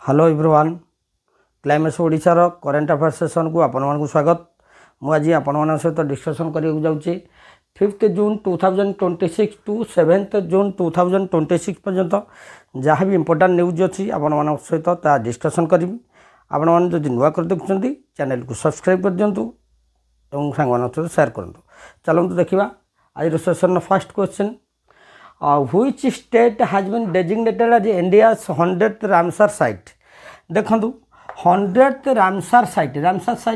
Hello everyone climax ओडिशार current affairs session को आपण स्वागत। मुझे आपण सहित डिस्कसन करने जाऊँगी 5 जून 2026 टू 7 जून 2026 पर्यंत जहाँ भी इम्पोर्टाट न्यूज अच्छी आपण सहित डिस्कसन करी। आपण मैंने जब नुआ कर देखुं चैनल को सब्सक्राइब कर दिंतु और सांग सहित सेयार करूँ। चलते देखा आज session first question which state has been designated as India's 100th Ramsar site। देखु 100th रामसार साइट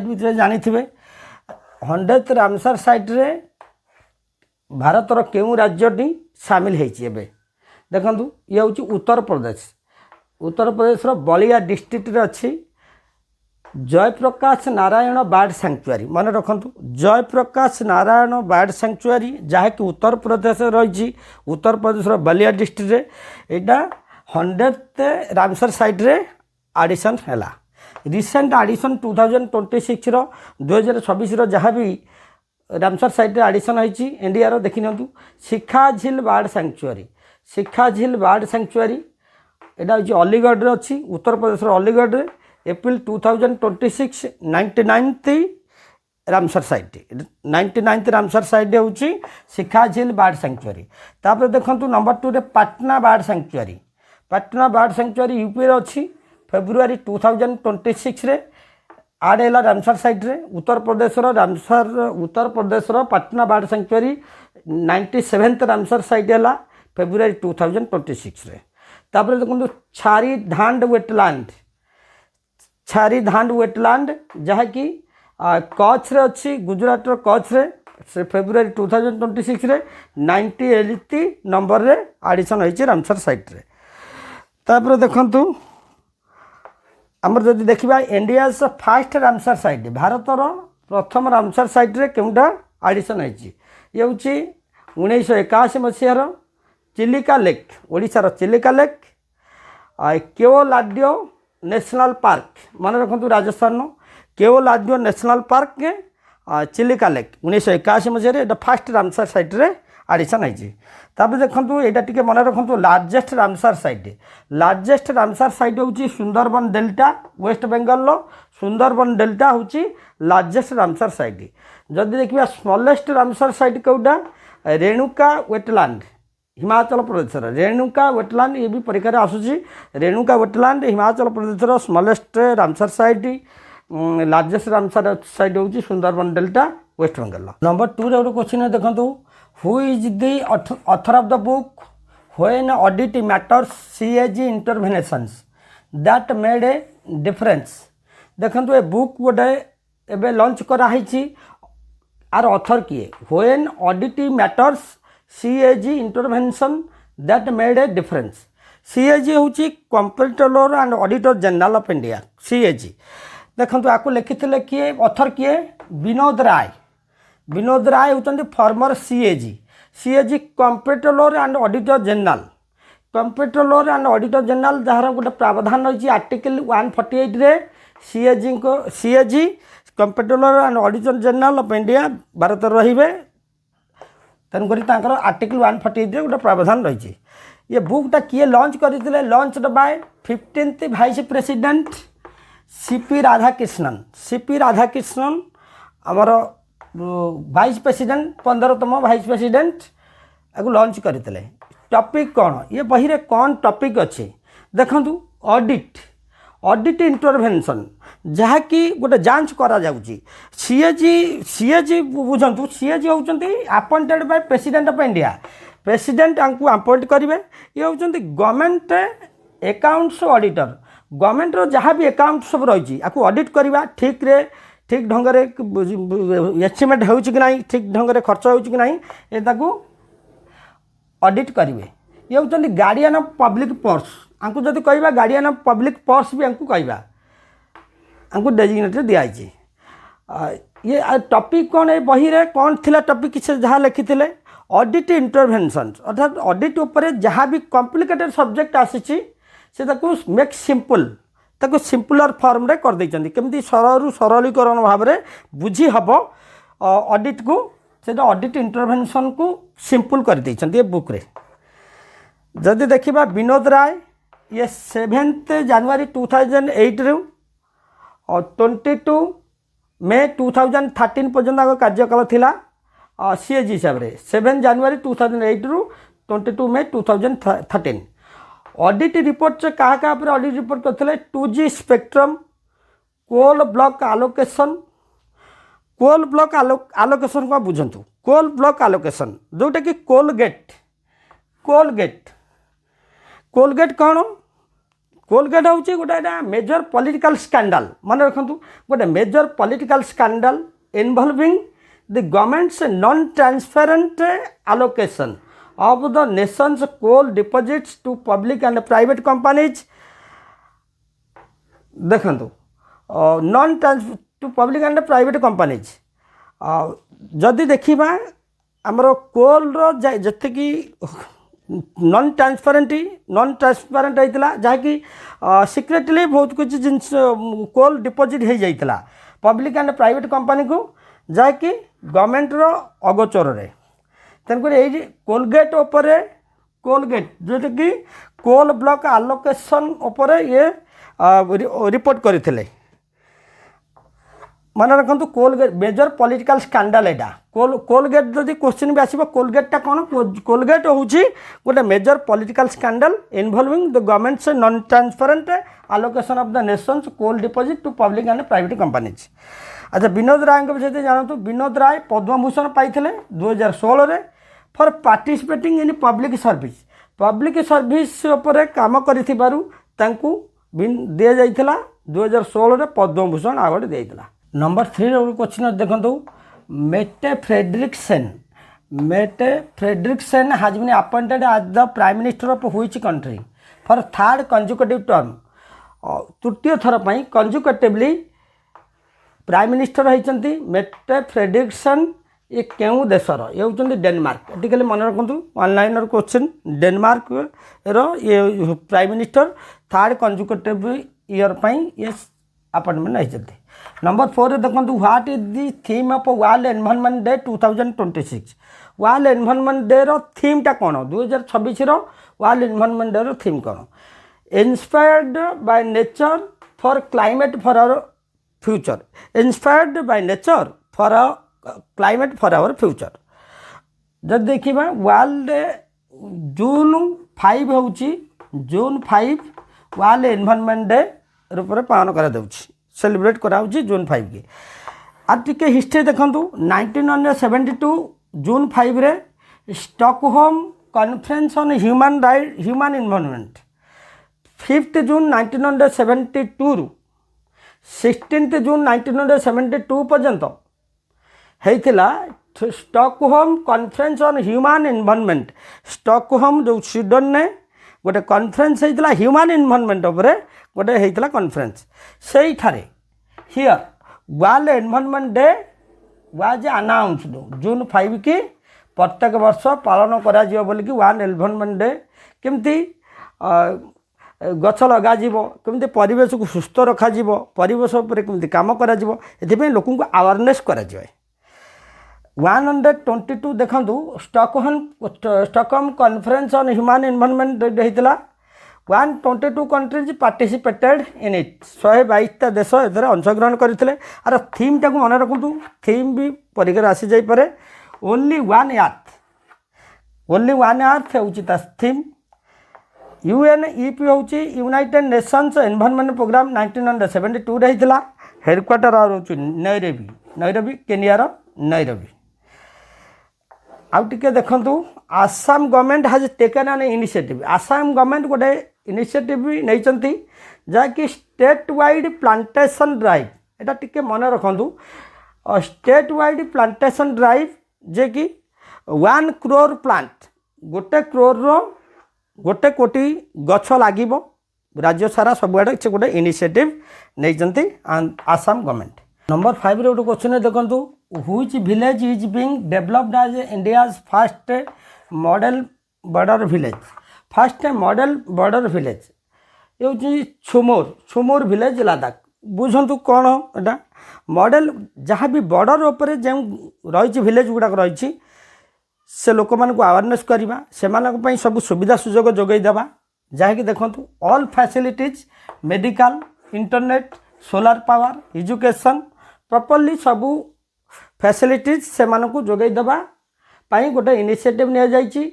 भी जानी थे 100th रामसार साइट रे भारतर केउं राज्यटी सामिल होती देखु ये हूँ उत्तर प्रदेश बलिया डिस्ट्रिक्ट रे अच्छी जयप्रकाश नारायण बार्ड सैंक्चुरी मन रखु जयप्रकाश नारायण बार्ड सैंक्चुरी जहाँकि उत्तर प्रदेश रही उत्तर प्रदेश बलिया डिस्ट्रिक्ट रे एटा 100th रामसर साइट रे आडिशन है रिसेंट आडिशन 2026 2026 जहाँ भी रामसर साइट रे आडिशन होती इंडिया रो देखि नियंतु शिखा झील बार्ड सैंक्चुरी एटा हूँ अलीगढ़ रे अच्छी उत्तर प्रदेश अलीगढ़ रे एप्रिल 2026 99th रामसर साइट हूँ शिखा झील बार्ड सैंक्चुरी। तापर देखु नंबर 2 रे पाटना बार्ड सैंक्चुरी यूपी रे अच्छी फेब्रुआरी 2026 रे आड है रामसर साइट रे Uttar Pradesh Patna bird sanctuary 97th Ramsar site है फेब्रुआरी 2026 रे। तापर देखो छारी धांड वेटलैंड जहाँकि कच्छ रे अच्छी गुजरात कच्छ रे से फेब्रुआरी 2026 रे 98th नंबर रे आडिशन होती रामसर साइट रे। तापर देखंतु आमर जदि देखिबा इंडिया फास्ट रामसर साइट भारतर प्रथम रामसर साइट रे केउंटा आडिशन होती ये हूँ 1981 मसीहार चिलिका लेक ओडिशार Chilika lake Keoladeo national park मन रखु Rajasthan Keoladeo national park Chilika lake 1981 मसीह फास्ट रामसर साइट रे आडिशन होती। तापर देखो यहाँ टी मन रखु लार्जेस्ट रामसर साइट हूँ सुंदरबन डेल्टा वेस्ट बेंगल सुंदरबन डेल्टा हूँ लार्जेस्ट रामसर साइट। जदि देखिए स्मॉलेस्ट रामसर साइट कौटा रेणुका वेटलैंड हिमाचल प्रदेश रेणुका वेटलैंड ये भी परीक्षा आसूसी Renuka wetland Himachal Pradesh smallest Ramsar site largest Ramsar site हूँ सुंदरबन डेल्टा वेस्ट बेंगल। नंबर 2 रे क्वेश्चन है देखो who is the author of the book when audit matters CAG interventions that made a difference. देखो ये बुक गोटे एबे लॉन्च कराई आर ऑथर किए when audit matters CAG intervention that made a difference. CAG हूँ comptroller and auditor general of India CAG. देखो आपको लिखिते किए ऑथर किए विनोद राय होती former CAG comptroller and auditor general जहाँ गोटे प्रावधान रही आर्टिकल 148 रे CAG comptroller and auditor general of India Bharat रे तेणुक आर्टिकल 148 रे गोटे प्रावधान रही। ये बुकटा किए लॉन्च करते launch by 15th vice president CP Radhakrishnan आमर वाइस प्रेसिडेंट 15तम वाइस प्रेसिडेंट आपको लॉन्च करते। टॉपिक कौन ये बही रे कौन टॉपिक अच्छे देखु ऑडिट इंटरवेंशन जहाँकि गोटे जांच करा जाउची सीएजी बुझंतु सीएजी होउचंती appointed by president of India president आंकु अपॉइंट करेंगे ये होउचंती गवर्नमेंट अकाउंट्स ऑडिटर गवर्नमेंट रो जहाँ भी अकाउंट सब रही आपको ऑडिट करवा ठीक ढंग से एस्टिमेट हो ठीक ढंग से खर्च हो ये ऑडिट करेंगे ये होउचंती गार्डियन ऑफ पब्लिक पर्स आंकु जदि कहवा गार्डियन ऑफ पब्लिक पर्स भी आंकु कहवा आंकु डेजिग्नेटेड दिखाई। ये टॉपिक कौन है बही रे कौन थिला टॉपिक से जहाँ लिखिते ऑडिट इंटरवेंशन अर्थात ऑडिट उपर जहाँ भी कॉम्प्लिकेटेड सब्जेक्ट आसी से मेक सिंपल सिंपलर फॉर्म रे कर देइचंदी केमती सरल सरलीकरण भाव में बुझी हम ऑडिट को से ऑडिट इंटरवेंशन को सिंपल कर देइचंदी बुक रे। जदि देखिबा विनोद राय ये 7 जनवरी 2008 रु और 22 मे 2013 पर्यंत आग कार्यकाल थिला सीएजी हिसाब से 7 जनवरी 2008 रु 22 मे 2013। ऑडिट रिपोर्ट से क्या पर ऑडिट रिपोर्ट करते 2G spectrum coal block allocation coal block allocation को बुझंतु कोल ब्लॉक आलोकेशन जोटा कि कोलगेट कौन कोलगेट हूँ गोटे मेजर पॉलिटिकल स्कैंडल मन रखु गोटे major political scandal involving the governments non transparent allocation of the nation's coal deposits to public and private companies। देखंतु non to public and private companies जदि देखा आमर कोल जिते कि नॉन ट्रांसपेरेंट होता जहाँकि सिक्रेटली बहुत कुछ जिनस कोल डिपोजिट हो जाता पब्लिक एंड प्राइवेट कंपनी को जहाँकि गवर्नमेंट अगोचर रे तेणुक ये कोलगेट कोलगेट जोटा कि कोल ब्लॉक आलोकेशन ये रिपोर्ट करते मन रखु कोलगेट मेजर पॉलिटिकल स्कैंडल एटा कोलगेट जदि क्वेश्चन भी आसो कोलगेटा कौन कोलगेट हूँ गोटे major political scandal involving the governments non transparent allocation of the nation's coal deposit to public and private companies। अच्छा विनोद राय विषय जानतु विनोद राय पद्मभूषण पाई 2016 for participating in public service उपर काम करिथिबारु तांकू दिया जाइथिला 2016 रे पद्मभूषण अवार्ड दिया। नंबर 3 क्वेश्चन देखंतु Mette Frederiksen has been appointed as the prime minister of which country for third consecutive term. तृतीय थर पर कंजिक्यूटिवली प्राइम मिनिस्टर होती मेटे फ्रेडरिक्सन ये क्यों देशर ये होती डेनमार्क। टिके मन रखु ऑनलाइन क्वेश्चन डेनमार्क रो ये prime minister third consecutive year पर ये अपॉइंटमेंट होती। नंबर 4 देखो what is the theme of world environment day 2026। World environment day रो थीमटा कौन 2026 रो वर्ल्ड एनवायरनमेंट डे रो थीम कौन inspired by nature for climate for our future. Inspired by nature for climate for our future. जब देखा world जून 5 हूँ जून 5 world environment day रूप में पालन कर सेलिब्रेट कराऊँ जून 5 की। आज टिके हिस्ट्री देखूँ 1972 जून 5 रे Stockholm conference on human environment. 5 जून 1972 रु 16 जून 1972 पर्यंत होता Stockholm conference on human environment. Stockholm जो स्वीडन ने गोटे कॉन्फ्रेंस होता ह्यूमन इन्वायरनमेंट उपर गोटे होता कॉन्फ्रेंस से here world environment day was announced June 5 की प्रत्येक वर्ष पालन करा बोलिकी वर्ल्ड एनवायरनमेंट डे केमती गछ लगाजिबो केमती परिवेश को सुस्थ रखा परिवेश उपर केमती काम करा एथिपई लोक को अवेयरनेस करा 122 देखंतु Stockholm conference on human environment होता 122 कंट्रीज पार्टिसिपेटेड इन इट। 122 देश एथर अंशग्रहण करते। आर थीम टाक मन रखु थीम भी परीक्षा आसी जापे ओनली वन अर्थ हूँ थीम। UNEP हूँ यूनाइटेड नेशंस एनवायरनमेंट प्रोग्राम 1972 होता। हेडक्वार्टर रोचे नैरोबी केनियार नैरोबी। आउ टिके देखंतु Assam government has taken an initiative. Assam government गोटे इनिशिएटिव भी नहीं जहाँकि स्टेट वाइड प्लांटेशन ड्राइव। एटा टिके मन रखु स्टेट वाइड प्लांटेशन ड्राइव जे कि 1 crore प्लांट गोटे कोटी गछ लगे राज्य सारा सबुआड़े से गोटे इनिशिएटिव नहीं आसाम गवर्नमेंट। नंबर 5 रे गोटे क्वेश्चन देखंतु which village is being developed as India's first model border village. First model border village ये हूँ छुमोर विलेज लद्दाख। बुझंतु कौन एटा मॉडल जहाँ भी बॉर्डर उपर जो रही विलेज गुड़ाक रही से लोक मान अवेयरनेस करवा से सब सुविधा सुजोग जोगई देवा जहाँकि देखंतु all facilities medical internet solar power education properly सबू फैसिलिटीज से मानकु जोगाई देबा पाई गोटे इनिशिएटिव निया जायछि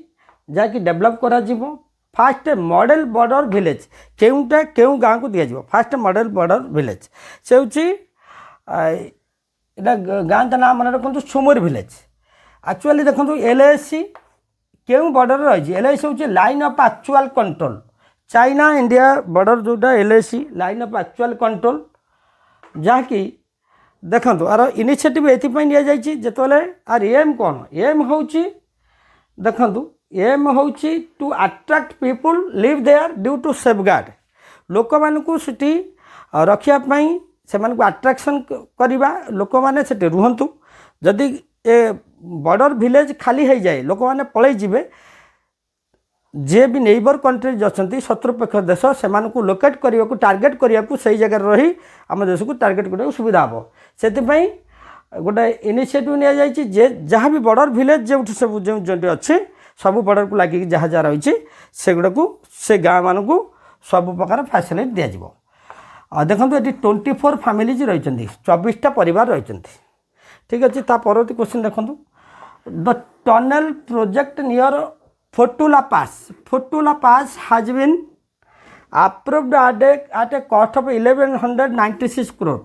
जहाँकि डेभलप करा जिवो फास्ट मॉडल बॉर्डर विलेज केउटा केउ गाँ को दिया जिवो फास्ट मॉडल बॉर्डर विलेज से होछि एटा गाँ ता नाम मन रखंतु सुमुर विलेज एक्चुअली देखंतु एलएसी केउ बॉर्डर रही एलएसी होछि line of actual control China India border जोटा LAC line of actual control जहाँकि देखंतु आर इनिशिएटिव एथिपाई निया जायछि जेतले आर एम कोन एम होछि देखंतु एम होछि to attract people live there due to safeguard लोक मानकु सिटी रखिया पई से मानकु अट्रैक्शन करिबा लोक माने सिटी रुहंतु जदि ए बॉर्डर विलेज खाली हो जाए लोक माने पळै जिवे जे भी नेबर कंट्रीज अच्छा शत्रुपक्ष देश से लोकेट करने को टार्गेट करने को सही जगह रही आम देश को टार्गेट करने सुविधा हम से गोटे इनिशिएटिव निया जायछि जे जहाँ भी बॉर्डर विलेज जो सब जो अच्छे सब बॉर्डर को लगे जहाँ जहाँ रही से गुड़ा को से गाँ मान को सब प्रकार फैसिलिटी दिज्व देखो ये 24 फैमिलीज रही 24टा परिवार रही ठीक अच्छे परवर्ती क्वेश्चन देखो the tunnel project near Fotula pass has been approved at a cost of 1196 crore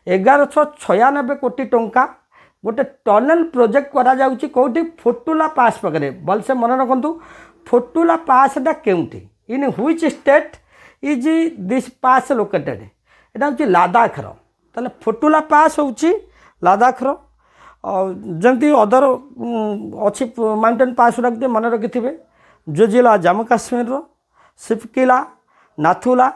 1196 कोटी टंका गोटे टनल प्रोजेक्ट करा जाउची कोठी फोटुला पास पकरे भलसे मन रखंतु फोटुला पासटा केउठी in which state is this pass located एटा होची लद्दाख रो तले फोटुला पास होची लद्दाख रो जमती अदर अच्छी माउंटेन पास रखते मन रखि जोजिला जम्मू काश्मीर रो सिपकिला नाथुला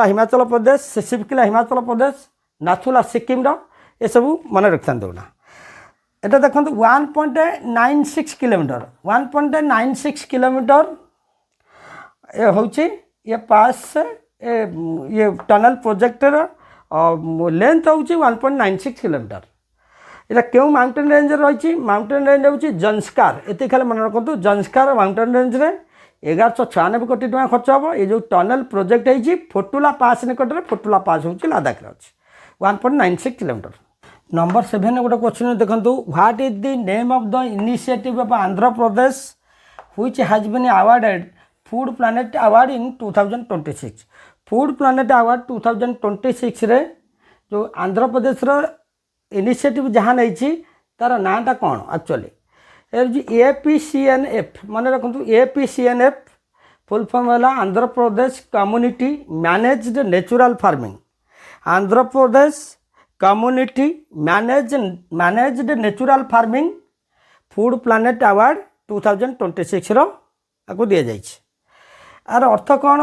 हिमाचल प्रदेश सिपकिला हिमाचल प्रदेश नाथुला सिक्किम रो ये सब मन रखता ना এটা দেখুন 1.96 किलोमीटर 1.96 किलोमीटर ये होची ये पास ये टनल प्रोजेक्टर लेंथ होची 1.96 किलोमीटर इटा क्यों माउंटेन रेंज रही माउंटेन रेंज हूँ जंस्कार ये खाली मन रखु जंस्कार माउंटेन रेंज रे 1196 कोटी टका खर्च हम ये जो टनल प्रोजेक्ट है फोटुला पास निकट में फोटुला पास हूँ लद्दाख अच्छे 1.96 किलोमीटर नंबर 7 गोटे क्वेश्चन देखो what is the name of the initiative of Andhra Pradesh which has been awarded food planet award in 2026 food planet award 2026 रे जो आंध्र प्रदेश रो इनिशिएटिव जहाँ नहीं तार नाटा कौन एक्चुअली APCNF मन रखु APCNF फुल फॉर्म है Andhra Pradesh community managed natural farming Andhra Pradesh community managed natural farming food planet award 2026 रो आपको दि जाए यार अर्थ कौन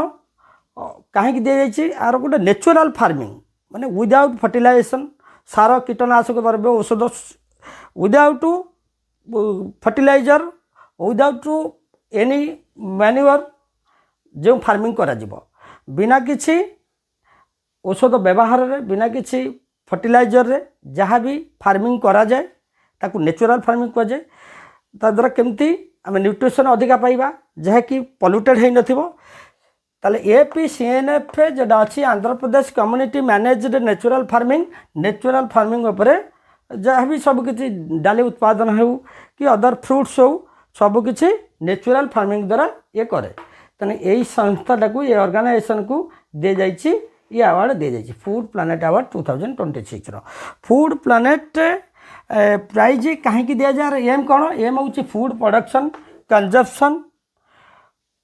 कहीं दि जाए यार गोटे नेचुरल फार्मिंग माने विदाउट फर्टिलाइजेशन सार कीटनाशक द्रव्य औषध without fertiliser without any manure जो फार्मिंग करा जिवो बिना किसी औषध व्यवहार रे बिना किसी फर्टिलाइजर रे जहाँ भी फार्मिंग करा जाए ताकू नेचुरल फार्मिंग कह जाए ता द्वारा केमती आम न्यूट्रिशन अधिका पाइबा जहाँ कि पल्यूटेड है नथिबो ताले APCNF जोटा अच्छी Andhra Pradesh community managed natural farming उपरे जहाँ भी सब किसी डाली उत्पादन हो कि अदर फ्रूट्स हो सबकि नेचुरल फार्मिंग द्वारा ये करे तेना यही संस्थाटा को ये ऑर्गेनाइजेशन को दे जाइए ये अवार्ड दे जाइए फूड प्लानेट अवार्ड 2026 रो फूड प्लानेट प्राइज कहीं दि जाए एम कौन एम हूँ फूड प्रोडक्शन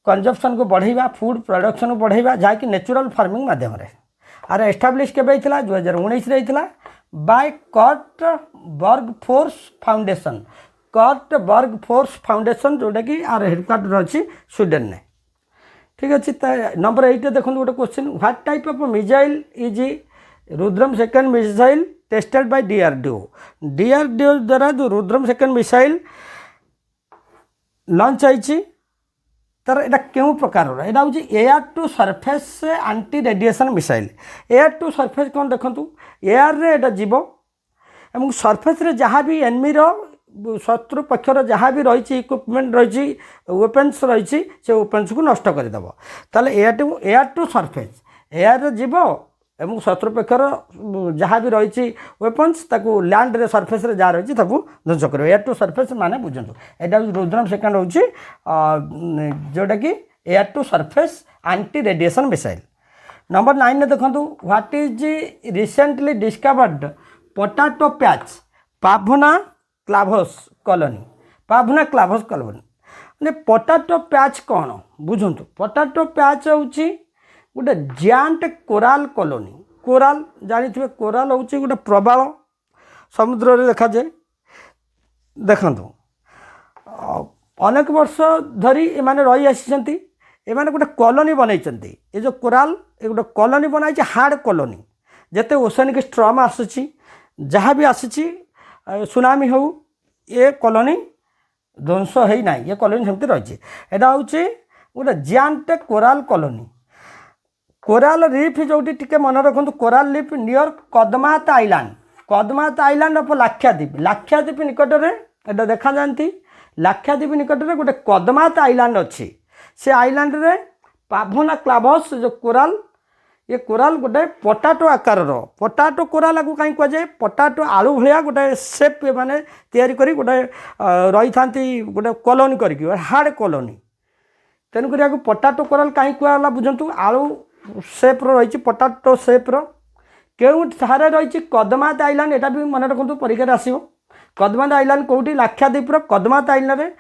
कंजप्शन को बढ़ावा फूड प्रोडक्शन को बढ़ावा जहाँकि नेचुरल फार्मिंग मध्यम आर एस्टाब्लीश के 2019 होता बाय कर्टबर्ग फोर्स फाउंडेशन जोटा कि आर हेडक्वार्टर अच्छी स्वीडन ने ठीक अच्छे नंबर 8 देखो गोटे question what type of missile is Rudram second missile tested by DRDO द्वारा जो रुद्रम सेकंड मिसाइल लॉन्च आई तर एटा क्यों प्रकार यहाँ हूँ air to surface anti radiation missile air to surface कौन देखूँ एयर रे एटा जीव एवं सरफेस रे जहाँ भी एनमी शत्रु पक्षर जहाँ भी रही इक्विपमेंट रही वेपन्स रही से वेपन्स को नष्ट करदेव ताले एयर टू सरफेस एयर जीव एवं शत्रु पक्षर जहाँ भी रही वेपन्स ताकू लैंड रे सरफेस रे जहाँ रही ध्वंस कर एयर टू सरफेस माने बुझंतु एटा रुद्रम सेकंड होची जोटा कि air to surface anti radiation missile. Number 9 ने देखंतु what is recently discovered potato patch Pavona clavus colony Pavona clavus colony ने पोटैटो पैच कौन बुझंतु पोटैटो पैच होची गोटे जायंट कोराल कॉलोनी कोराल जानी कोराल होची गोटे प्रबाल समुद्र रे देखा जाए देखंतु अनेक वर्ष धरी एमाने रही आसी एमाने गोटे कॉलोनी बनई ये जो कोराल ये गोटे कॉलोनी बनाई हार्ड कॉलोनी जिते ओसेनिक स्ट्रम आसूची जहाँ भी आसी सुनामी हो ये कॉलोनी ध्वंस है ना ये कॉलोनी सेमती रही एटा हूँ गोटे giant coral colony coral reef जो मन रखु coral reef near Kadmat island of Lakshadweep निकट में एटा देखा जाती लाक्षाद्वीप निकट में गोटे कदमात आइलैंड अच्छी से आइलैंड रे पाभना क्लाभस जो कोराल ये कोराल गोटे पोटाटो आकार पोटाटो कोराल को कहीं कहुए पोटाटो आलू भाया गोटे सेप माने तैयारी करी गोटे रही था गोटे कॉलोनी करके हार्ड कॉलोनी तेणुक पोटाटो कोराल कहीं कहला बुझंतु आलू सेप रही पोटाटो सेप क्यों सारे रही कदमात आइलैंड एटा भी मन रखु परीक्षा आसो कदमात आइलैंड कौटी लाक्षाद्वीप कदमात आइलैंड रे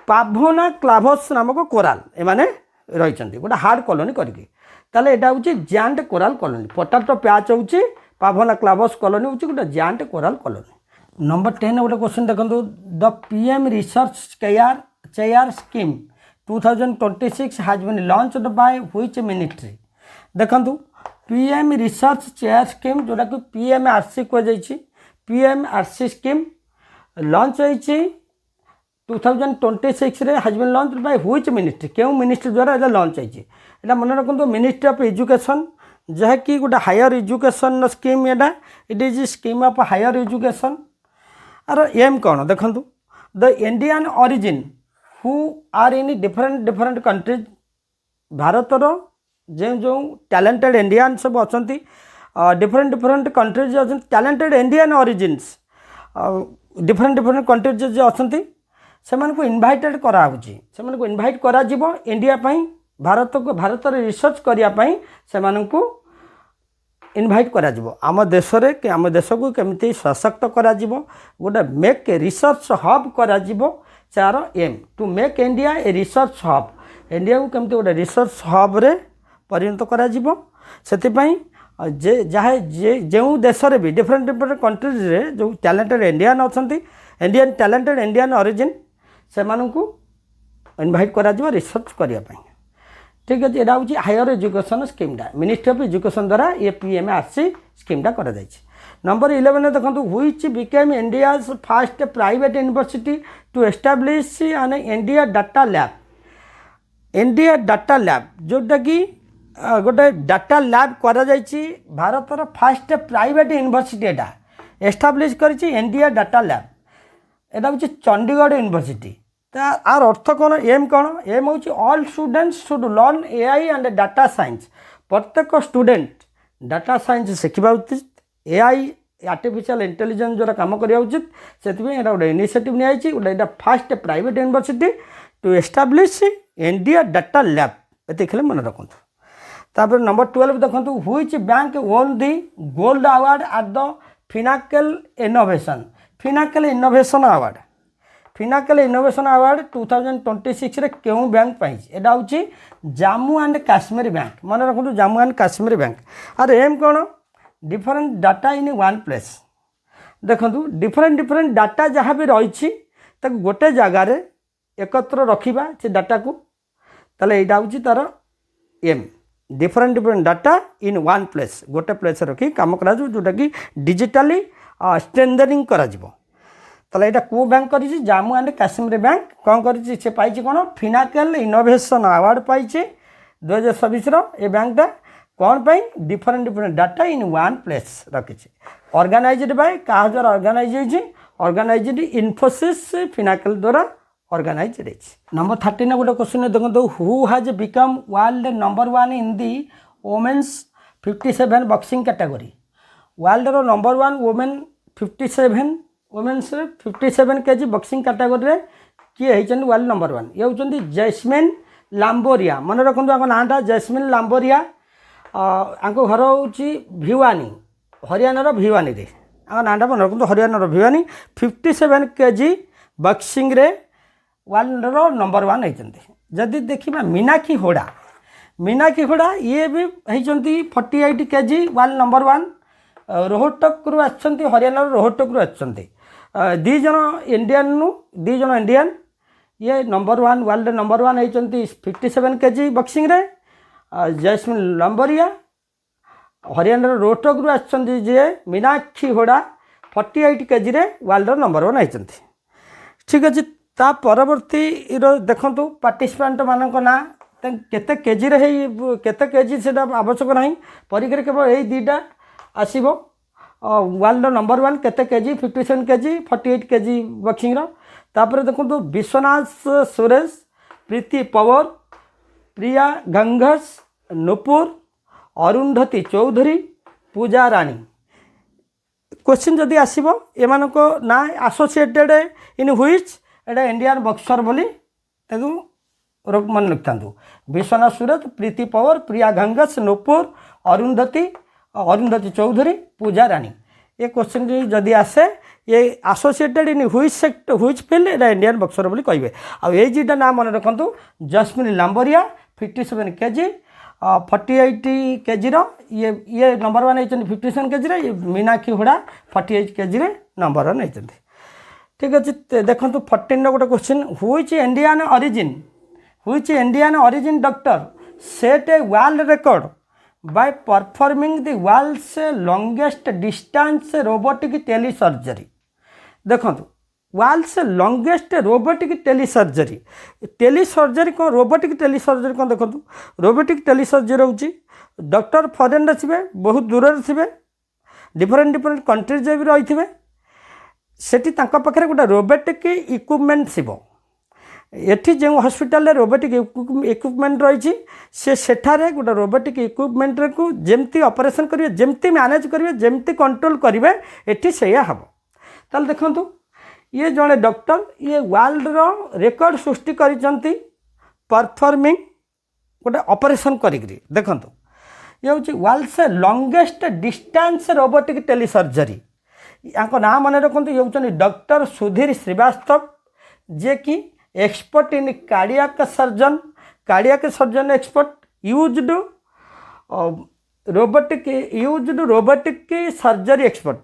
पाभना क्लाभस नामक कोराल एमाने रही गोटे हार्ड कॉलोनी करके ताले एटा हूँ giant coral colony potato patch हूँ पाभना क्लाभस कॉलोनी हूँ गोटे जायंट कोराल कॉलोनी। नंबर 10 गोटे क्वेश्चन देखो the PM research chair scheme 2026 has been launched by which ministry देखंतु पीएम रिसर्च चेयर स्कीम जोटा कि पीएमआरसी कह पीएमआरसी स्कीम लॉन्च होती 2026 रे has been launch by which ministry क्यों मिनिस्ट्री द्वारा एटा लॉन्च होती एटा मन रखु मिनिस्ट्री ऑफ एजुकेशन जहाँकि गोटे हायर एजुकेशन स्कीम एटा it is scheme of higher education आर एम कौन देखु the Indian origin who are in different countries भारतर जो टैलेंटेड इंडियन सब अच्छा डिफरेंट कंट्रीज अच्छा talented Indian origins different countries जो अच्छा से इनवाइटेड कराऊँगी से इनवाइट करा इंडिया भारत को भारत रिसर्च करने से इनवाइट करा आम देश के आम देश को केमिति सशक्त करा गोटे मेक रिसर्च हब करा चार aim to make India a research hub India को केमिति गोटे रिसर्च हब रे परिणत करा से जहाँ जो देश में भी डिफरेंट कंट्रीज रे जो टैलेंटेड इंडियन अच्छा इंडियन टैलेंटेड इंडियन ओरिजिन से इनवाइट करा रिसर्च करने ठीक अच्छे यहाँ हूँ हायर एजुकेशन स्कीमटा मिनिस्ट्री ऑफ एजुकेशन द्वारा ये पीएमआरसी स्कीमटा करा नंबर 11 देखो which became India's first private university to establish an India data lab जोटा कि गोटे डाटा लैब करा भारतर फर्स्ट प्राइवेट यूनिवर्सिटी एटा एस्टाब्लिश कर इंडिया डाटा लैब एटा हूँ चंडीगढ़ यूनिवर्सिटी आर अर्थ कौन एम हूँ all students should learn AI and data science प्रत्येक स्टूडेंट डाटा साइंस शिखा उचित एआई आर्टिफिशियल इंटेलिजेंस द्वारा काम करवा उचित से गोटे इनिशिएटिव नहीं गोटे first private university to establish India data lab ये मन रखु तापर नंबर 12 देखो which bank won the gold award at the Finacle innovation award 2026 रे क्यों बैंक पाई एटा हूँ जम्मू एंड काश्मीर बैंक मन रखु जम्मू एंड काश्मीर बैंक आर एम कौन different data in one place देखो डिफरेंट डाटा जहाँ भी रही गोटे जगार एकत्र रखा से डाटा को ताले यहाँ हूँ तार am different data in one place गोटे प्लेस रखी काम करा जोटा कि डिजिटली स्ट्रेंथनिंग करा ताले यहाँ को बैंक कर जम्मू एंड काश्मीर बैंक कौन कर पाई कौन फिनाकल इनोवेशन अवार्ड पाई 2026 ये बैंकटा कौन पाई different data in one place रखी ऑर्गेनाइज्ड बाय क्या द्वारा ऑर्गेनाइज ऑर्गेनाइज्ड इन्फोसिस फिनाकल द्वारा ऑर्गेनाइज रही। नंबर 13 गोटे क्वेश्चन देखो, who has become world number 1 in the women's 57 boxing category. World रो number 1 women 57 women's 57 KG boxing category रे किए होइछन वर्ल्ड नंबर 1। ये होइछन जैस्मिन लाम्बोरिया। मन रखु आम नाटा जैस्मिन लाम्बोरिया। आंको घर होची भिवानी, हरियाणा भिवानी रे। आम नाटा मन रखु हरियाणा भिवानी 57 केजी बॉक्सिंग रे वर्ल्ड रो नंबर 1 होइछन्ती। जदि देखिबा मीनाक्षी होड़ा, मीनाक्षी होड़ा ये भी होइछन्ती 48 केजी वर्ल्ड नंबर 1। रोहतक रु आछन्ती, हरियाणा रोहतक रु आछन्ती। दी जन इंडियन नु दी जन इंडियन। ये number 1 world number 1 होइछन्ती 57 KG boxing रे। जैस्मिन लाम्बोरिया हरियाणा रोहतक रु आछन्ती जे मीनाक्षी होड़ा 48 केजी रे वर्ल्ड नंबर 1 होइछन्ती। ठीक अछि। ता परवर्ती देखंतु पार्टिसिपेंट मानक ना केते केजी रे केते केजी सेटा आवश्यक नाही। परीक्षा केवल एई दीटा आसीबो। वर्ल्ड नंबर 1 केते केजी 57 केजी 48 केजी बॉक्सिंग रो। तापर देखंतु विश्वनाथ सुरेश, प्रीति पवार, प्रिया गंगस, नुपुर, अरुंधति चौधरी, पूजा रानी। क्वेश्चन जदि आसीबो एमानको ना associated in which Etah Indian boxer बोली ताकू मन लिखतांतु। विश्वनाथ सुरेश, प्रीति पवार, प्रिया गंगस, नुपुर, अरुंधति चौधरी, पूजा रानी। ये क्वेश्चन जदि आसे ये एसोसिएटेड इन व्हिच फील्ड एटा इंडियन बॉक्सर बोली कहबे। आ ए जीटा नाम मन रखंतु जैस्मिन लाम्बोरिया 57 केजी 48 केजी रो। ये नंबर 1 होइछन 57 केजी रे। मीनाक्षी होड़ा 48 केजी रे नंबर 1 होइछन। ठीक अच्छे। देखो 14 गोटे question, which Indian origin doctor set a world record by performing the world's longest distance robotic telesurgery. देखो वर्ल्ड्स लॉन्गेस्ट रोबोटिक टेलीसर्जरी कौन, रोबोटिक टेलीसर्जरी कौन। देखो रोबोटिक टेलीसर्जरी होची डॉक्टर फॉरेन रे थिबे, बहुत दूर रे थिबे, डिफरेंट कंट्रीज भी रही थिबे। सेठी तांका पाखरे गोटे रोबोटिक इक्विपमेंट थिबो। एठी जो हॉस्पिटल रे रोबोटिक इक्विपमेंट रही से सेठारे गोटे रोबोटिक इक्विपमेंट को जेमती ऑपरेशन करिवे, जेमती मैनेज करिवे, जेमती कंट्रोल करिवे, एठी सेया हबो। ताल देखंतु ये जड़े डॉक्टर ये वर्ल्ड रो रिकॉर्ड सृष्टि करिसंती परफॉर्मिंग गोटे ऑपरेशन करिकरी। देखंतु ये होची वर्ल्ड से लॉन्गेस्ट डिस्टेंस रोबोटिक टेलीसर्जरी। यांको नाम मन रखंतु। ये होचन डॉक्टर सुधीर श्रीवास्तव, जे कि expert in cardiac surgeon expert, used robotic surgery expert.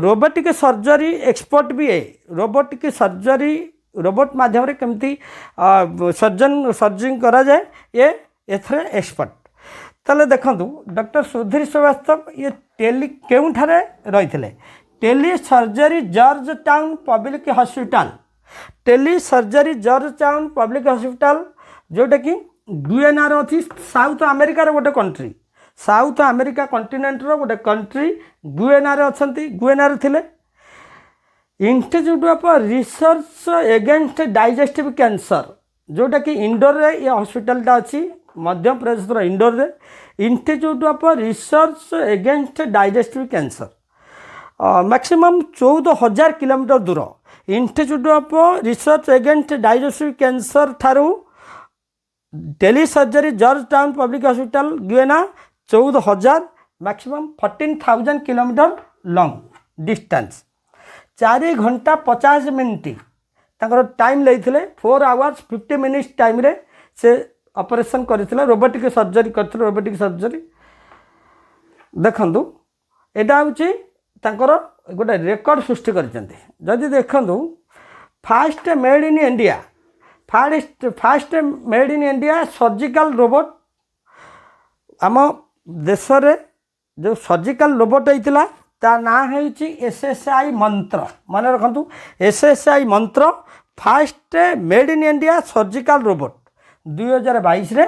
Robotic surgery expert भी है। रोबोटिक सर्जरी रोबोट माध्यम केमती सर्जरी करा जाए ये एथरे एक्सपर्ट। ताले देखंतु डॉक्टर सुधीर श्रीवास्तव ये केउठारे रहिथिले, tele surgery Georgetown public hospital. Tele surgery Georgetown public hospital जोटा कि गुयाना अच्छी साउथ अमेरिकार गोटे कंट्री, साउथ अमेरिका कंटिनेंटर गोटे कंट्री गुयाना अच्छा। गुयाना थिले institute of research against digestive cancer जोटा कि इंडोर रे ये हॉस्पिटलटा अच्छी मध्य प्रदेश इंडोर रे। Institute of research against digestive cancer maximum 14,000 kilometre दूर। Institute of research against digestive cancer ठारू tele surgery Georgetown public hospital Guyana 14,000 maximum 14,000 kilometre long distance. 4 घंटा 50 मिनट तांकर टाइम लेइथिले। 4 आवर्स 50 मिनिट्स टाइम रे से ऑपरेशन करथिले, robotic surgery करथिले। Robotic surgery देखंतु एटा होची तांकर गोटे रेकर्ड सृष्टि करिसेंती। जदि देखंतु fast made in India, fast made in India surgical robot आम देश रे जो सर्जिकल रोबोट होइतिला ता ना होची एसएसआई मंत्र। मन रखंतु एसएसआई मंत्र fast made in India surgical robot 2022 रे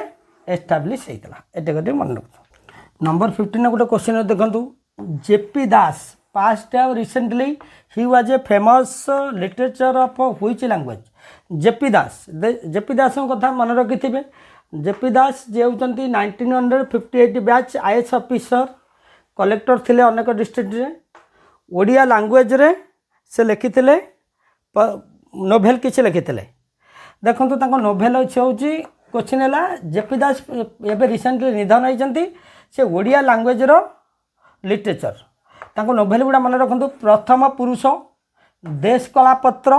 एस्टाब्लिश होइतिला। एटे गटे मन रखंतु। नंबर 15 गोटे क्वेश्चन देखंतु JP Das passed away recently. He was a famous literature of which language? JP Das JP दास कथा मन रखिथे JP दास जे होचंती 1958 बैच IAS ऑफिसर कलेक्टर थिले अनेक district रे Odia language रे से लिखिथिले नोवेल किछि लिखिथिले देखंतु तांको नोवेल होची क्वेश्चन है JP दास एबे रिसेंटली निधन होइचंती से ओडिया लैंग्वेज रो लिटरेचर तांको नोवेल गुड़ा मन रखंतु प्रथम पुरुष देश कलापत्र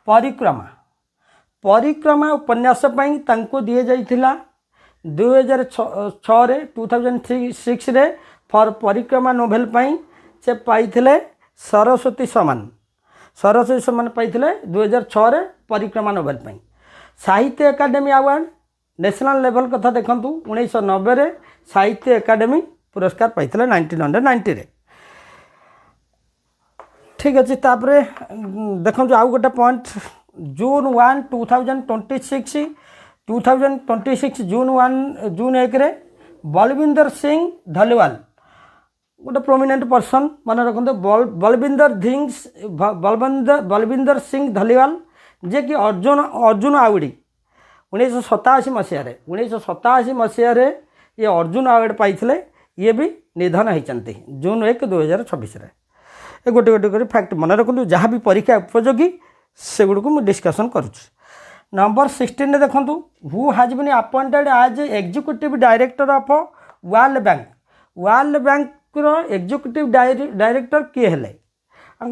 परिक्रमा परिक्रमा उपन्यास पई तांको दिए जाइथिला 2006 रे 2006 रे फॉर परिक्रमा नोवेल पई से पाइथिले सरस्वती सम्मान पाइथिले 2006 रे परिक्रमा नोवेल पई साहित्य एकाडेमी अवार्ड नेशनल लेवल कथा देखंतु 1990 रे साहित्य एकाडेमी पुरस्कार पाइथिले 1990 रे ठीक अच्छे तापरे देखंतु आउ गोटे पॉइंट जून 1 2026 जून 1 रे बलविंदर सिंह धलीवाल गोटे प्रोमिनेंट पर्सन मन रखते बलविंदर सिंह धलीवाल जे कि अर्जुन आवार्ड 1987 मसीह ये अर्जुन अवार्ड पाइथिले ये भी निधन होती जून 1 2026 ये गोटे गोटे कर फैक्ट मन रखु जहाँ भी परीक्षा उपयोगी से गुड़ को डिस्कसन करुँच नंबर 16 देखु who has been appointed as executive director of World Bank रो एग्जीक्यूटिव डायरेक्टर किए हेले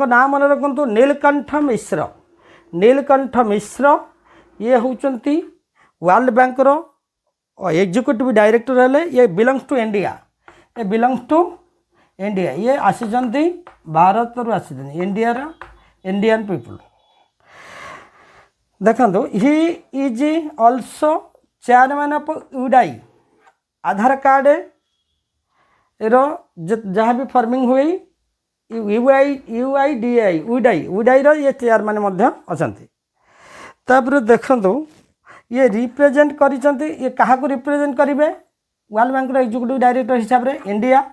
नाम मन रखु नीलकंठ मिश्र ये होचंती वर्ल्ड बैंक रो एग्जीक्यूटिव डायरेक्टर हेले ये बिलोंग्स टू इंडिया ये आसीचंती भारत रु आसीचंती इंडियन पीपल देखंतु he is also chairman of UIDAI Aadhaar card रो जहाँ भी फॉर्मिंग हुई यूडाई रो ये चेयरमैन मध्य अछंती तापर देखंतु ये रिप्रेजेंट करिसंती ये काहा को रिप्रेजेंट करिवे वर्ल्ड बैंक रो एग्जीक्यूटिव डायरेक्टर हिसाब रे India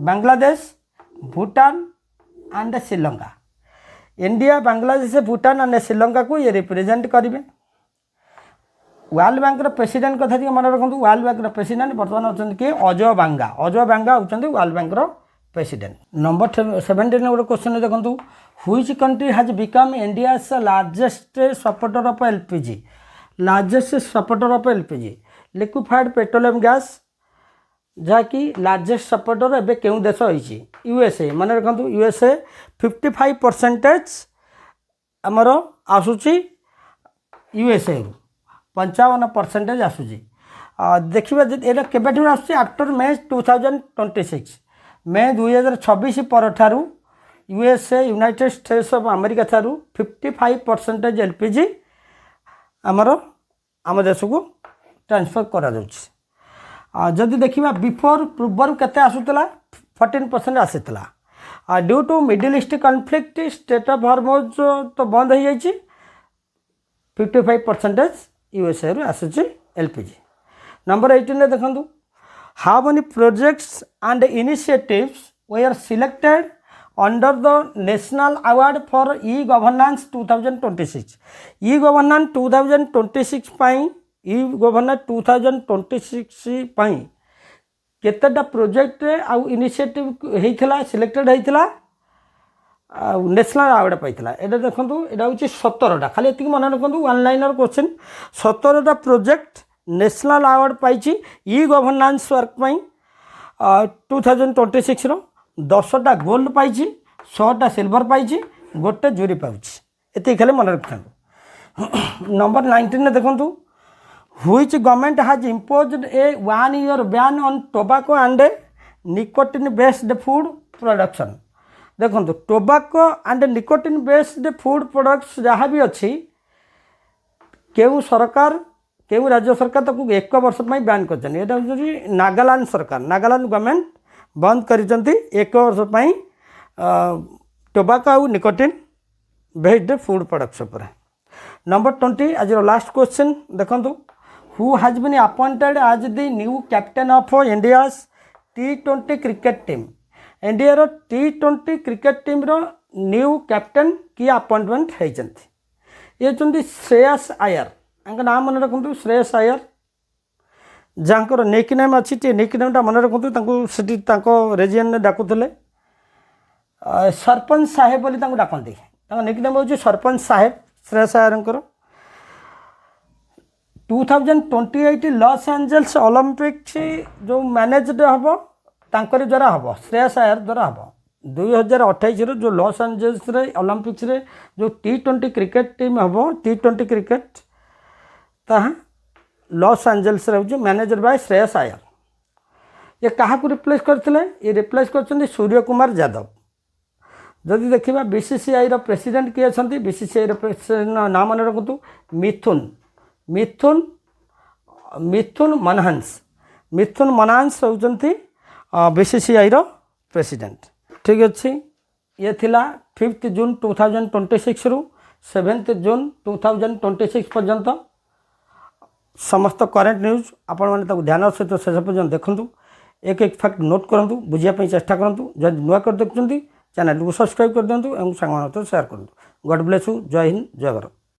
Bangladesh Bhutan and Sri Lanka India Bangladesh Bhutan and Sri Lanka को ये रिप्रेजेंट करेंगे वर्ल्ड बैंक प्रेसिडेंट कथा मन रखु वर्ल्ड बैंक प्रेसिडेंट बर्तमान अच्छा किए अजय बांगा होती वर्ल्ड बैंक प्रेसिडेंट नंबर 17 गोटे क्वेश्चन देखो which country has become India largest supporter of LPG liquefied petroleum gas जहाँकि लार्जेस्ट सपोर्टर एवं क्यों देश होती यूएसए मन रखु यूएसए 55% आमर आसूची यूएसए 55% आसूची देखिए ये केबेठू आसूची आफ्टर मे 2026 पर ठारू USA United states of America ठारू 55% एलपीजी आम देश को ट्रांसफर करा जाउछि जदि देखा बिफोर पूर्वर केते आसूला 14% आसीला due to Middle East conflict state of Hormuz तो बंद हो जाइए 55% यूएसए रु आसूची एलपीजी नंबर 18 देखंतु how many projects and initiatives were selected under the national award for e governance 2026 e governance 2026 पाई ई गवर्नेंस 2026 पाई केतेटा प्रोजेक्ट आउ इनिशिएटिव होता सिलेक्टेड होता नेशनल अवार्ड पाइला एटा देखंतु एटा होची 17टा खाली एतिक मन रखंतु वन लाइनर क्वेश्चन 17टा प्रोजेक्ट नेशनल अवार्ड पाइची ई गवर्नेंस वर्क पाई 2026 रो 10टा गोल्ड पाइची 6टा सिल्वर पाइची गोटे जूरी पाउची एतिक खाली मन रखंतु नंबर 19 देखंतु which government has imposed a 1 year ban on tobacco and nicotine based food production देखो tobacco and nicotine based food products जहाँ भी अच्छी केउ सरकार केउ राज्य सरकार ताकू 1 वर्ष बैन कर नागालैंड सरकार नागालैंड गवर्नमेंट बंद कर 1 वर्ष टोबाको और निकोटिन बेस्ड फूड प्रोडक्ट्स पर नंबर 20 आज लास्ट क्वेश्चन देखो who has been appointed as the new captain of India's T20 cricket team India रो T20 क्रिकेट टीम रो न्यू कैप्टेन किए अपॉइंटमेंट होती ये होती श्रेयस अय्यर इनका नाम मन रखु श्रेयस अय्यर जहाँ निक नेम अच्छी निक नेमटा मन रखु से रेजियन में डाकुले सरपंच साहेब बोली डाकती निक नेम हूँ सरपंच साहेब Shreyas Iyer 2028 Los Angeles Olympics जो मैनेज्ड हम तांकरी द्वारा हम श्रेयस अय्यर द्वारा हम 2028 जो लॉस एंजल्स रे ओलंपिक्स रे जो T20 क्रिकेट टीम हम T20 क्रिकेट ताहा लॉस एंजल्स रे जो मैनेजर बाय श्रेयस अय्यर ये क्या रिप्लेस करते ये रिप्लेस कर सूर्य कुमार यादव जदि देखा BCCI रो प्रेसिडेंट किए अच्छा BCCI रो प्रेसिडेंट नाम मन रखु मिथुन मिथुन मिथुन मनहांस होती BCCI रो प्रेसिडेंट ठीक अच्छे ये थिला 5 जून 2026 रु 7 जून 2026 पर्यंत समस्त करेन्ट न्यूज आपण मैंने ध्यान सहित शेष पर्यटन देखूँ एक एक फैक्ट नोट करूँ बुझापी चेष्टा करूँ जब नुआ कर देखुं चैनल को सब्सक्राइब कर दिंतु और सांग सेयार करूँ गॉड ब्लेस यू जय हिंद जय भारत।